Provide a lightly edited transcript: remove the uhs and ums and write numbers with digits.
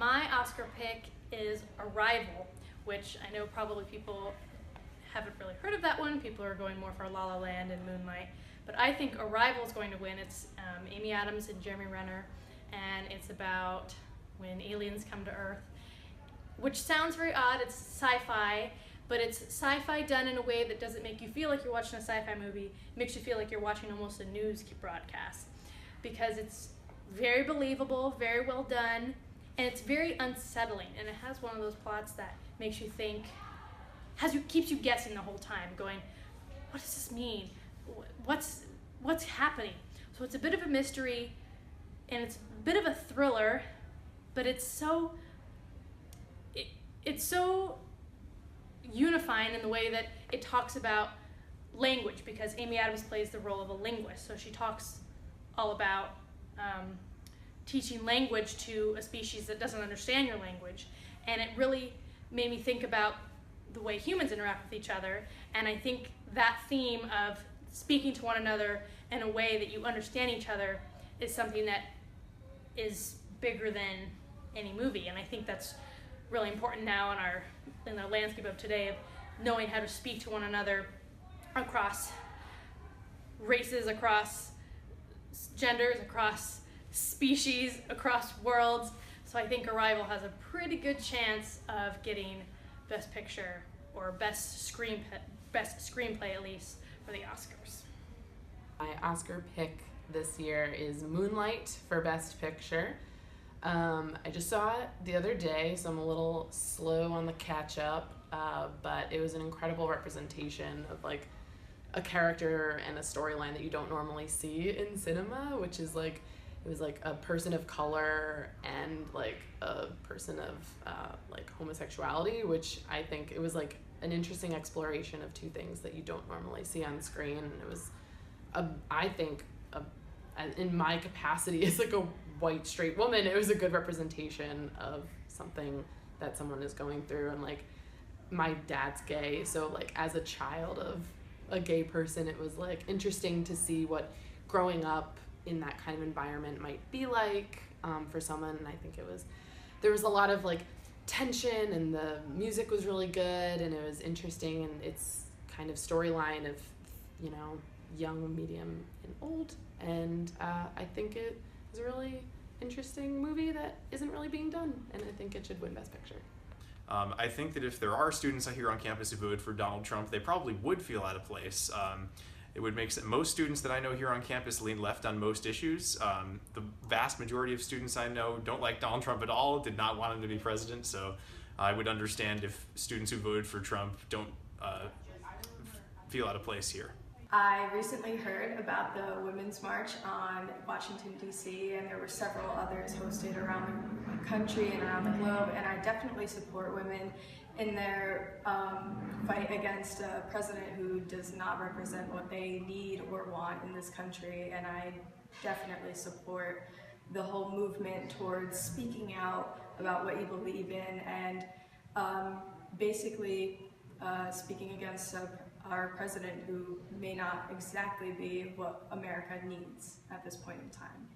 My Oscar pick is Arrival, which I know probably people haven't really heard of that one. People are going more for La La Land and Moonlight. But I think Arrival is going to win. It's Amy Adams and Jeremy Renner, and it's about when aliens come to Earth, which sounds very odd. It's sci-fi, but it's sci-fi done in a way that doesn't make you feel like you're watching a sci-fi movie. It makes you feel like you're watching almost a news broadcast, because it's very believable, very well done, and it's very unsettling. And it has one of those plots that makes you think, keeps you guessing the whole time, going, what does this mean? What's happening? So it's a bit of a mystery, and it's a bit of a thriller, but it's so unifying in the way that it talks about language, because Amy Adams plays the role of a linguist. So she talks all about teaching language to a species that doesn't understand your language, and it really made me think about the way humans interact with each other. And I think that theme of speaking to one another in a way that you understand each other is something that is bigger than any movie. And I think that's really important now in the landscape of today, of knowing how to speak to one another across races, across genders, across species, across worlds. So I think Arrival has a pretty good chance of getting Best Picture or Best Screenplay at least for the Oscars. My Oscar pick this year is Moonlight for Best Picture. I just saw it the other day, so I'm a little slow on the catch up, but it was an incredible representation of like a character and a storyline that you don't normally see in cinema, which is like, it was like a person of color and like a person of like homosexuality, which I think it was like an interesting exploration of two things that you don't normally see on screen. And it was, I think, in my capacity as like a white straight woman, it was a good representation of something that someone is going through. And like, my dad's gay, so like as a child of a gay person, it was like interesting to see what growing up in that kind of environment might be like for someone. And I think there was a lot of like tension, and the music was really good, and it was interesting, and it's kind of storyline of, you know, young, medium, and old. And I think it is a really interesting movie that isn't really being done, and I think it should win Best Picture. I think that if there are students here on campus who voted for Donald Trump, they probably would feel out of place. It would make sense. Most students that I know here on campus lean left on most issues. The vast majority of students I know don't like Donald Trump at all, did not want him to be president, so I would understand if students who voted for Trump don't feel out of place here. I recently heard about the Women's March on Washington, D.C., and there were several others hosted around the country and around the globe, and I definitely support women in their fight against a president who does not represent what they need or want in this country. And I definitely support the whole movement towards speaking out about what you believe in, and basically speaking against our president who may not exactly be what America needs at this point in time.